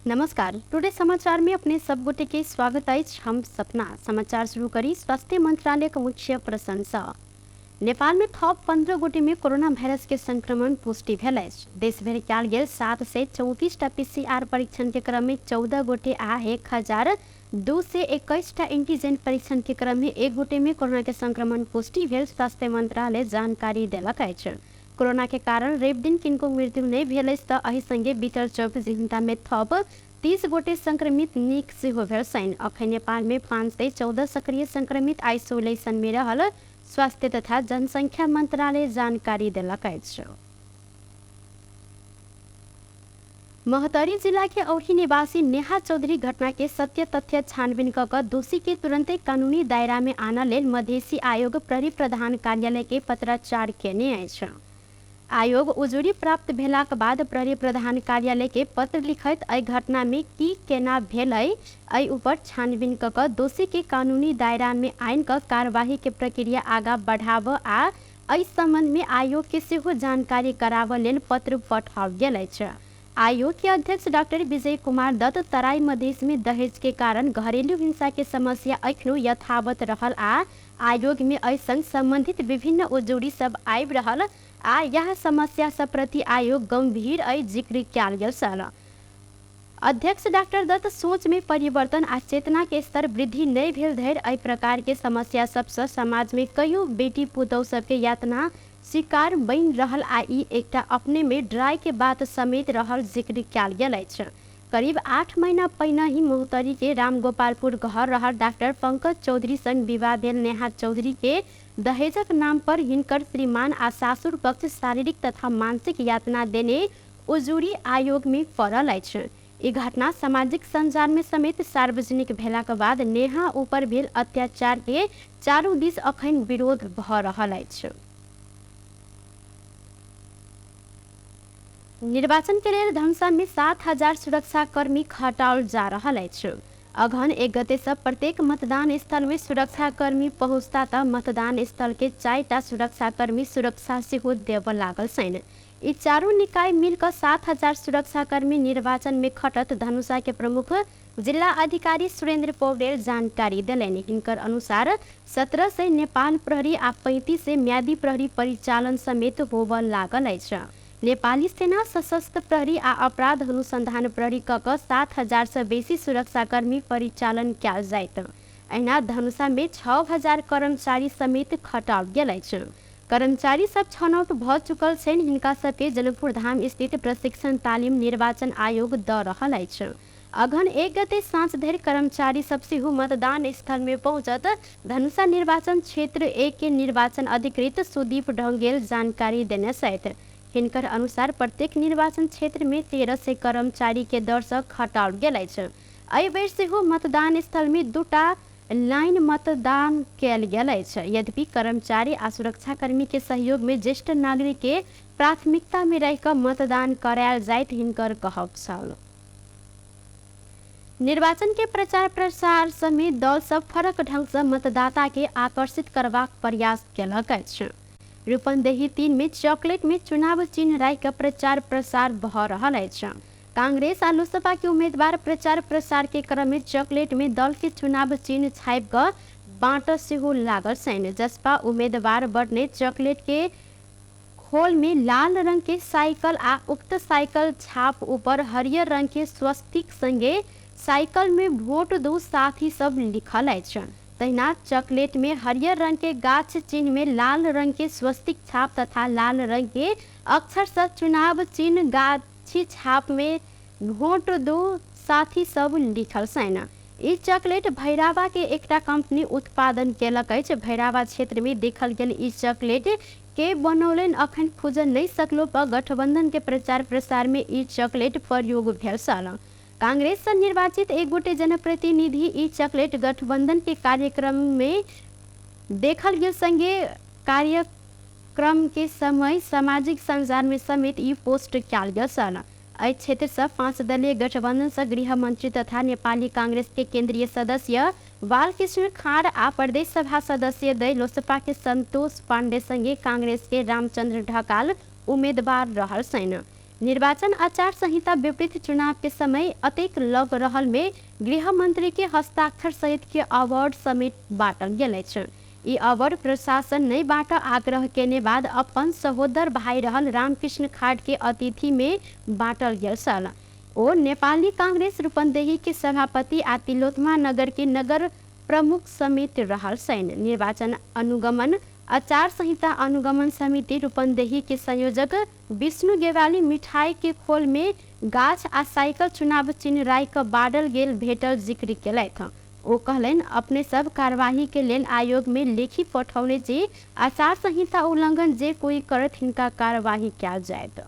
नमस्कार। टुडे समाचार में अपने सब गोटे के स्वागत है। हम सपना समाचार शुरू करी। स्वास्थ्य मंत्रालय का मुख्य प्रशंसा। नेपाल में थप 15 गोटे में कोरोना वायरस के संक्रमण पुष्टि भेल अछि। देश भर कयल गेल 734 PCR परीक्षण के क्रम में 14 गोटे आ 1221 एंटीजन परीक्षण के क्रम में 1 गोटे में कोरोना के संक्रमण पुष्टि भेल स्वास्थ्य मंत्रालय जानकारी देलक अछि। कोरोना के कारण रवि दिन किनको मृत्यु नहीं भेल अछि त एहि संगे बीतल 24 घंटा में थप 30 गोटे संक्रमित नीक सेहो भेल छनि। अखन नेपाल में 514 सक्रिय संक्रमित आइसोलेशन में रहल स्वास्थ्य तथा जनसंख्या मंत्रालय जानकारी देलक अछि। महोत्तरी जिला के औठी निवासी नेहा चौधरी घटना के सत्य तथ्य छानबीन क दोषी के तुरंते कानूनी दायरा में आना लेल मधेसी आयोग प्रहरी प्रधान कार्यालय के पत्राचार केने अछि। आयोग उजुरी प्राप्त भेलाक बाद प्रहरी प्रधान कार्यालय के पत्र लिखैत एहि घटना में की केना भेल एहि ऊपर छानबीन क दोषी के कानूनी दायरा में आइन क कार्यवाही के प्रक्रिया आगा बढ़ाब आ एहि संबंध में आयोग के सेहो जानकारी कराब लेल पत्र पठाओल गेल अछि। आयोग के अध्यक्ष डॉक्टर विजय कुमार दत्त तराई मधेश में दहेज के कारण घरेलू हिंसा के समस्या अखनो यथावत रहल आ आयोग में ऐसन संबंधित विभिन्न उजुरी सब आबि रहल आ यह समस्या सब प्रति आयोग गंभीर जिक्र कयल गेल छल। अध्यक्ष डॉक्टर दत्त सोच में परिवर्तन आ चेतना के स्तर वृद्धि नहीं भेल धरि एहि प्रकार के समस्या सबसे समाज में कईयों बेटी पुतौह सबके यातना शिकार बनि रहल आ ई एकटा अपने में ड्राई के बात समेत रहल जिक्र कयल गेल अछि। करीब 8 महीना पहिने ही महोत्तरी के रामगोपालपुर घर रहल डॉक्टर पंकज चौधरी संग विवाह भेल नेहा चौधरी के दहेजक नाम पर हिनकर श्रीमान आ सासुर पक्ष शारीरिक तथा मानसिक यातना देने उजुरी आयोग में पड़ल अछि। ई घटना सामाजिक संजाल में समेत सार्वजनिक भेलाक बाद नेहा ऊपर भेल अत्याचार के चारू दिस अखन विरोध भ रहल अछि। निर्वाचन के लेल धनुषा में 7,000 सुरक्षा कर्मी खटाओल जा रहल अछि। अगहन 1 गते से प्रत्येक मतदान स्थल में सुरक्षा कर्मी पहुंचता त मतदान स्थल के 4टा सुरक्षा कर्मी सुरक्षा सेहो देव लागल छनि। ई चारू निकाय मिलकर 7,000 सुरक्षा कर्मी निर्वाचन में खटत धनुषा के प्रमुख जिला अधिकारी सुरेंद्र पौडेल जानकारी दिलनि। हिनकर अनुसार 17 से नेपाल प्रहरी आ 35 से म्यादी प्रहरी परिचालन समेत होब लागल अछि। नेपाली सेना सशस्त्र प्रहरी आ अपराध अनुसंधान प्रहरी क 7,000 से बेसी सुरक्षा कर्मी परिचालन कयल जायत। अहिना धनुषा में 6,000 कर्मचारी समेत खटाओल गेल अछि। कर्मचारी सब छनौट भ चुकल छनि। हिनका सबके जनकपुर धाम स्थित प्रशिक्षण तालीम निर्वाचन आयोग द रहल अछि। अगहन 1 गते साँझ धरि कर्मचारी सब सेहो मतदान स्थल में पहुंचत धनुषा निर्वाचन क्षेत्र 1 के निर्वाचन अधिकृत सुदीप ढंगेल जानकारी देने छथि। हिनकर अनुसार प्रत्येक निर्वाचन क्षेत्र में 13 से कर्मचारी के दर से खटाओल गेल अछि। एहि बेर सेहो मतदान स्थल में 2टा लाइन मतदान कयल गेल अछि। यद्यपि कर्मचारी आ सुरक्षाकर्मी के सहयोग में ज्येष्ठ नागरिक के प्राथमिकता में रहिकर मतदान करायल जाइत हिनकर कहब छल। निर्वाचन के प्रचार प्रसार समेत दल सब फरक ढंग से मतदाता के आकर्षित करबाक प्रयास केलक अछि। रूपंदेही 3 में चॉकलेट में चुनाव चिन्ह राखि कऽ प्रचार प्रसार भ रहल अछि। कांग्रेस आ लोसपा के उम्मीदवार प्रचार प्रसार के क्रम में चॉकलेट में दल के चुनाव चिन्ह छापि कऽ बाँट सेहो लागल छनि। जसपा उम्मीदवार बटने चॉकलेट के खोल में लाल रंग के साइकिल आ उक्त साइकिल छाप ऊपर हरियर रंग के स्वस्तिक संगे साइकिल में वोट दो साथी सब लिखल अछि। तहिना चॉकलेट में हरियर रंग के गाछ चिन्ह में लाल रंग के स्वस्तिक छाप तथा लाल रंग के अक्षर से चुनाव चिन्ह गाछी छाप में वोट दो साथी सब लिखल छनि। ई चॉकलेट भैरावा के एकटा कंपनी उत्पादन केलक अछि। भैरावा क्षेत्र में देखल गेल ई चॉकलेट के बनौलन अखन खुजल नहीं सकलो पर गठबंधन के प्रचार प्रसार में ई चॉकलेट प्रयोग भेल छल। कांग्रेस से निर्वाचित एक गोटे जनप्रतिनिधि ई चॉकलेट गठबंधन के कार्यक्रम में देखल गेल संगे कार्यक्रम के समय सामाजिक संजाल में समेत ई पोस्ट कयल गेल छल। एहि क्षेत्र से 5 दलीय गठबंधन से गृह मंत्री तथा नेपाली कांग्रेस के केंद्रीय सदस्य बालकृष्ण खाँड आ प्रदेश सभा सदस्य दल लोसपा के संतोष पांडे संगे कांग्रेस के रामचंद्र ढकाल उम्मीदवार रहल छनि। निर्वाचन आचार संहिता विपरीत चुनाव के समय अतेक लग रहल में गृह मंत्री के हस्ताक्षर सहित के अवार्ड समेत बांटल गेल छ। ई अवार्ड प्रशासन नहीं बाट आग्रह केने बाद अपन सहोदर भाई रहल रामकृष्ण खाड़ के अतिथि में बांटल गेल छल। ओ नेपाली कांग्रेस रूपन्देही के सभापति आ तिलोत्तमा नगर के नगर प्रमुख समेत रहल छन्। निर्वाचन अनुगमन आचार संहिता अनुगमन समिति रूपन्देही के संयोजक विष्णु गेवाली मिठाई के खोल में गाछ आ साइकिल चुनाव चिन्ह राख बाडल गेल भेटल जिक्र केलथि। ओ कहलन अपने सब कार्यवाही के लेल आयोग में लेखी पठौले जे आचार संहिता उल्लंघन जे कोई करत हिनका कार्यवाही कयल जायत।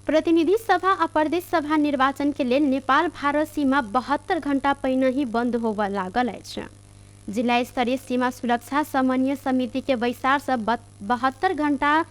प्रतिनिधि सभा आ प्रदेश सभा निर्वाचन के लेल नेपाल भारत सीमा 72 घंटा पहिने ही बंद होबय लागल अछि। जिला स्तरीय सीमा सुरक्षा समन्वय समिति के बैसार से 72 घंटा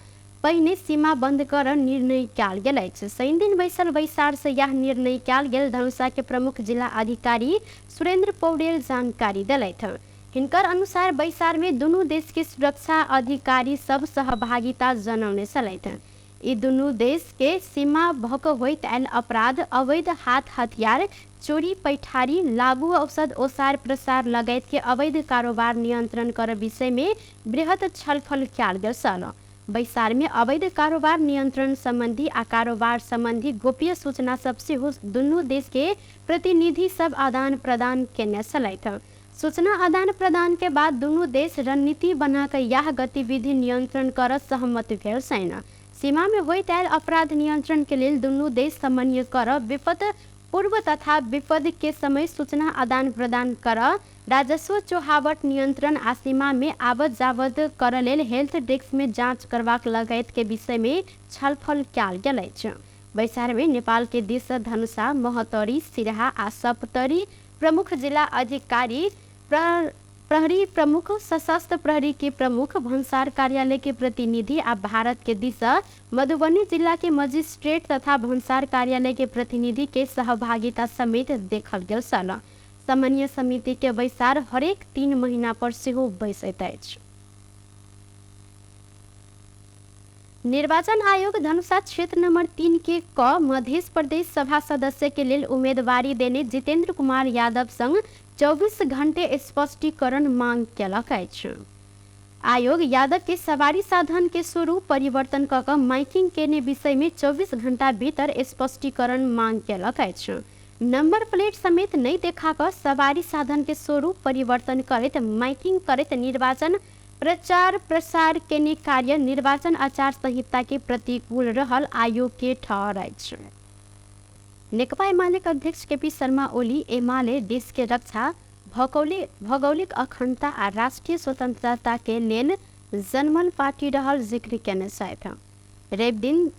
पहिने सीमा बंद कर निर्णय कयल गेल अछि। शनि दिन बैसल बैसार से यह निर्णय कयल गेल धनुषा के प्रमुख जिला अधिकारी सुरेंद्र पौडेल जानकारी दिलथि। हिनकर अनुसार बैसार में दुनू देश के सुरक्षा अधिकारी सब सहभागिता जनौने छलथि। ई दुनू देश के सीमा भक होइत आयल अपराध, अवैध हाथ हथियार, चोरी पैठारी, लागू औषध ओसार प्रसार लगायत के अवैध कारोबार नियंत्रण कर विषय में बृहत छलफल कयल गेल छल। बैसार में अवैध कारोबार नियंत्रण संबंधी आ कारोबार संबंधी गोप्य सूचना सबसे हो दुनू देश के प्रतिनिधि सब आदान प्रदान केने छलथि। सूचना आदान प्रदान के बाद दुनू देश रणनीति बनाकर यह गतिविधि नियंत्रण कर सहमत भेल छन्। सीमा में होइत आयल अपराध नियंत्रण के लिए दुनू देश समन्वय कर विपद पूर्व तथा विपद के समय सूचना आदान प्रदान कर राजस्व चोहावट नियंत्रण आ सीमा में आवत जावत कर लेल हेल्थ डेस्क में जांच करवाक लगायत के विषय में छलफल कयल गेल अछि। बैसार में नेपाल के दिश धनुषा, महोत्तरी, सिराहा आ सप्तरी प्रमुख जिला अधिकारी, प्रहरी प्रमुख, सशस्त्र प्रहरी के प्रमुख, भन्सार कार्यालय के प्रतिनिधि आ भारत के दिशा मधुबनी जिला के मजिस्ट्रेट तथा भन्सार कार्यालय के प्रतिनिधि के सहभागिता समेत देखल गेल छल। समन्वय समिति के बैसार हरेक 3 महीना पर सेहो बैसैत अछि। निर्वाचन आयोग धनुषा क्षेत्र नंबर 3 के मध्य प्रदेश सभा सदस्य के लिए उम्मीदवारी देने जितेंद्र कुमार यादव संग 24 घंटे स्पष्टीकरण मांग केलक अछि। आयोग यादव के सवारी साधन के स्वरूप परिवर्तन कऽ माइकिंग केने विषय में 24 घंटा भीतर स्पष्टीकरण मांग केलक अछि। नंबर प्लेट समेत नहीं देखा सवारी साधन के स्वरूप परिवर्तन करैत माइकिंग करैत निर्वाचन प्रचार प्रसार केने कार्य निर्वाचन आचार संहिता के प्रतिकूल रहल आयोग के ठहराय छै। नेकपा एमाले अध्यक्ष केपी शर्मा ओली एमाले देश के रक्षा, भौगोलिक अखंडता आ राष्ट्रीय स्वतंत्रता के लेल जनमन पार्टी रहल जिक्र केने छथि। रवि दिन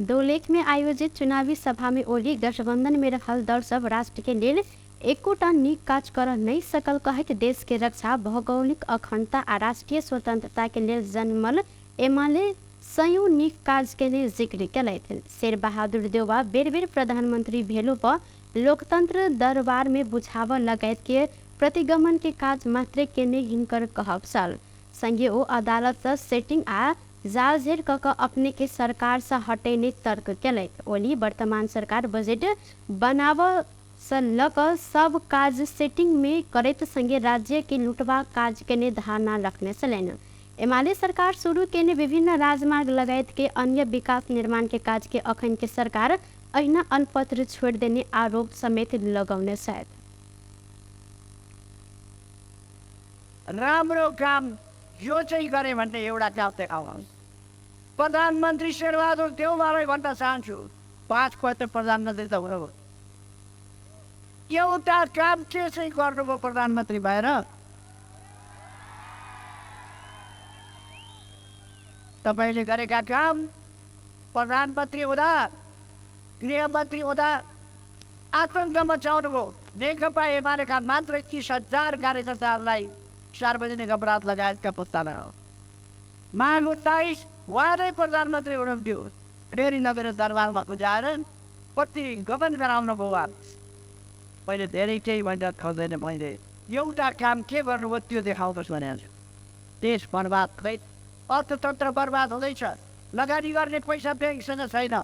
दोलेख में आयोजित चुनावी सभा में ओली गठबंधन में रहल दल सब राष्ट्र के लेल एकोटा नीक काज कर नहीं सकल कहैत देश के रक्षा, भौगोलिक अखंडता आ राष्ट्रीय स्वतंत्रता के लेल जनमल एमाले सयौं नीक काज के लिए जिक्र केलथि। शेर बहादुर देउवा बेर बेर प्रधानमंत्री भेलो पर लोकतंत्र दरबार में बुझाव लगायत के प्रतिगमन के काज मात्रे केने हिनकर कहब छल। संगे ओ अदालत से सेटिंग आ जालझेर कऽ अपने के सरकार से हटेने तर्क केलथि। ओली वर्तमान सरकार बजट बनाव से लक सब काज सेटिंग में करैत संगे राज्य के लुटवा काज केने धारणा रखने छलनि। एमाले सरकार शुरू केने विभिन्न राजमार्ग लगायत के अन्य विकास निर्माण के काज के अखन के सरकार अहिना अनपत्र छोड़ देने आरोप समेत लगौने छथि। राम्रो काम यो चाहिँ गरे भन्ने एउटा काम देखाउनुहोस्। प्रधानमन्त्री शेरबहादुर देउवालाई भन्न चाहन्छु, 5 पत्र प्रधानमन्त्री त हुनुभयो, एउटा काम के चाहिँ गर्नुभयो प्रधानमन्त्री भएर? तपाईँले गरेका काम प्रधानमन्त्री हुँदा, गृहमन्त्री हुँदा आतङ्क मचाउनुभयो। नेकपा एमालेका मात्र 30,000 कार्यकर्ताहरूलाई सार्वजनिक अपराध लगायतका पुस्तामा हो। माघ 28 उहाँले प्रधानमन्त्री हुनुहुन्थ्यो, फेरि नगर दरबारमा बुझाएर कति गबन गराउनु भयो। मैले धेरै केही भन्न खोज्दैन, मैले एउटा काम के गर्नुभयो त्यो देखाउनुहोस् भनेको छु। देश बर्बाद हुँदै, अर्थतन्त्र बर्बाद हुँदैछ, लगानी गर्ने पैसा ब्याङ्कसँग छैन।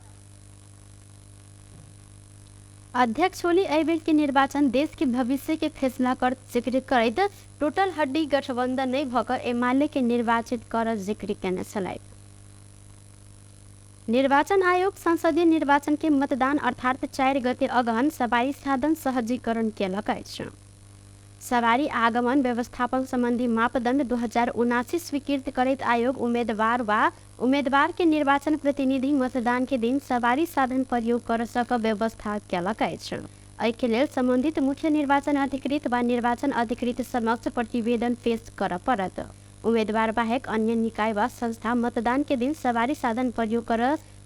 अध्यक्ष ओली एबेल के निर्वाचन देश के भविष्य के फैसला कर जिक्र करैत टोटल हड्डी गठबंधन नहीं भकर एमाले के निर्वाचित कर जिक्र करने चलाए। निर्वाचन आयोग संसदीय निर्वाचन के मतदान अर्थात 4 गते अगहन सवारी साधन सहजीकरण केलक अछि। सवारी आगमन व्यवस्थापन संबंधी मापदंड 2079 स्वीकृत करैत आयोग उम्मीदवार के निर्वाचन प्रतिनिधि मतदान के दिन सवारी साधन प्रयोग कर सक व्यवस्था केलक अछि। एहिके लेल संबंधित मुख्य निर्वाचन अधिकृत वा निर्वाचन अधिकृत समक्ष प्रतिवेदन पेश कर पड़त। उम्मीदवार बाहेक अन्य निकाय वा संस्था मतदान के दिन सवारी साधन प्रयोग कर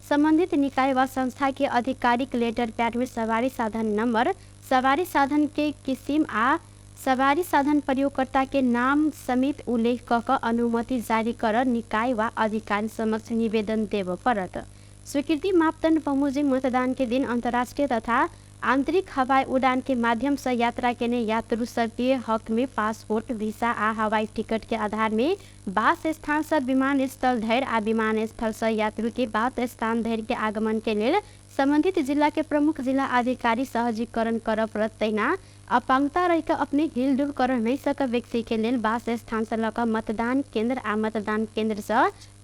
संबंधित निकाय वा संस्था के आधिकारिक लेटर पैड में सवारी साधन नंबर, सवारी साधन के किसिम आ सवारी साधन प्रयोगकर्ता के नाम समेत उल्लेख क अनुमति जारी कर निकाय वा अधिकारी समक्ष निवेदन देव पड़त। स्वीकृति मापदंड बमोजिम मतदान के दिन अंतर्राष्ट्रीय तथा आंतरिक हवाई उड़ान के माध्यम से यात्रा के यात्रु सबके हक में पासपोर्ट, वीसा आ हवाई टिकट के आधार में वास स्थान से विमानस्थल धरि आ विमानस्थल से यात्रु के वास स्थान धरि के आगमन के लिए संबंधित जिला के प्रमुख जिला अधिकारी सहजीकरण कर पड़त। तैना अपांगता रह अपने हिलडुल कर नहीं सक व्यक्ति के लिए वास स्थान से लक मतदान केंद्र आ मतदान केंद्र से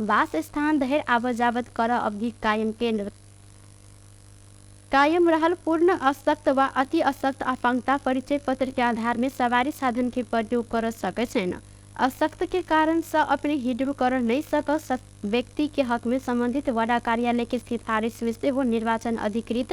वास स्थान धरि आवजावत कर अवधि कायम रहल। पूर्ण अशक्त व अति अशक्त अपांगता परिचय पत्र के आधार में सवारी साधन के प्रयोग कर सके छैन। अशक्त के कारण से अपने हिडुल कर नहीं सक व्यक्ति के हक में संबंधित वडा कार्यालय के सिफारिश से वो निर्वाचन अधिकृत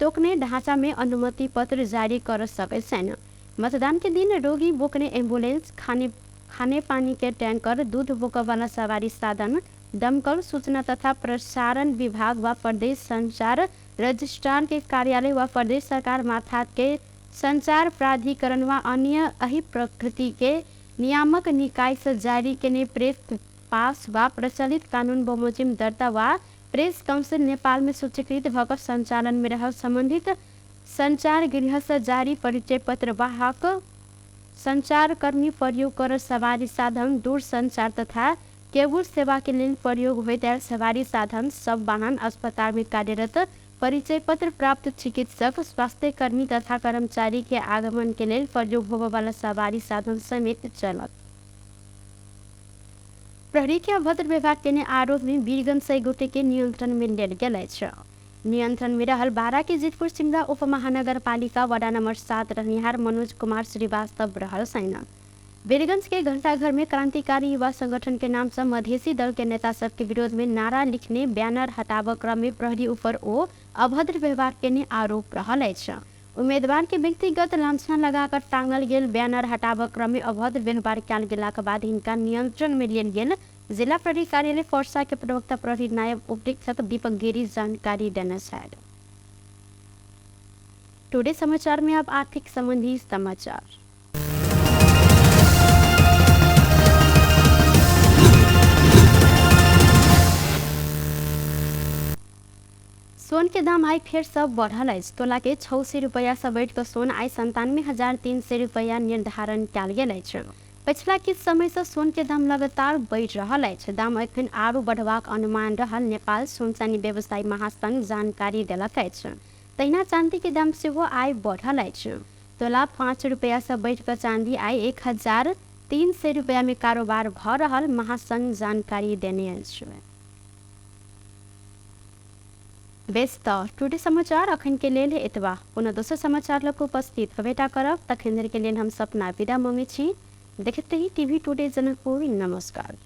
तोकने ढांचा में अनुमति पत्र जारी कर सके छैन। मतदान के दिन रोगी बोकने एम्बुलेंस, खाने पानी के टैंकर, दूध बोक वाला सवारी साधन, दमकल, सूचना तथा प्रसारण विभाग व प्रदेश संचार रजिस्ट्रार के कार्यालय व प्रदेश सरकार मार्फत के संचार प्राधिकरण व अन्य अही प्रकृति के नियामक निकाय से जारी के प्रेस पास व प्रचलित कानून बमोजिम दर्ता व प्रेस काउंसिल नेपाल में सूचीकृत भकर संचालन में रह संबंधित संचार गृह से जारी परिचय पत्र वाहक संचारकर्मी प्रयोग कर सवारी साधन, दूर संचार तथा केबुल सेवा के लिए प्रयोग होते सवारी साधन, सब वाहन, अस्पताल में कार्यरत परिचय पत्र प्राप्त चिकित्सक, स्वास्थ्य कर्मी तथा कर्मचारी के आगमन के लिए प्रयोग होने वाला सवारी साधन समेत चलत। प्रहरी के अभद्र व्यवहार के आरोप में वीरगंज से गोटे के नियंत्रण में लेल गेल अछि। नियंत्रण में रहल बारा के जीतपुर सिमरा उप महानगर पालिका वडा नंबर 7 रहनिहार मनोज कुमार श्रीवास्तव रहल छैन। वीरगंज के घंटाघर में क्रांतिकारी युवा संगठन के नाम से मधेसी दल के नेता सब के विरोध में नारा लिखने, बैनर हटाव क्रम में प्रहरी ऊपर ओ अभद्र व्यवहार के आरोप रहल अछि। उम्मीदवार के व्यक्तिगत लांछना लगाकर टांगल गेल बैनर हटाव क्रम में अभद्र व्यवहार कयल गेलाक बाद हिनका नियंत्रण में लेल गेल। जिला प्रहरी कार्यालय फोर्सा के प्रवक्ता प्रहरी नायब उपरीक्षक दीपक गिरी जानकारी देने छथि। टुडे समाचार में अब आर्थिक संबंधी समाचार। सोन के दाम आई फिर सब बढ़ल अछि। तोला के 86 रुपया से बढ़ कर सोन आई 97,300 रुपया निर्धारण कयल गेल अछि। पिछला किछ समय से सोन के दाम लगातार बढ़ रहा है। दाम अखन आरू बढ़वाक अनुमान रहल नेपाल सोन चांदी व्यवसायी महासंघ जानकारी देलक अछि। तहिना चांदी के दाम सेहो आइ बढ़ल अछि। तोला 5 रुपया से बढ़ कर चांदी आई 1,300 रुपया में कारोबार भ रहल महासंघ जानकारी देने अछि। बेस्त टुडे समाचार अखन के लेल एतबा। पुनः दोसर समाचार लग उपस्थित भेटा करब। तखन के लेल हम सपना विदा मंगे छी। देखते ही टीवी टुडे जनकपुर। नमस्कार।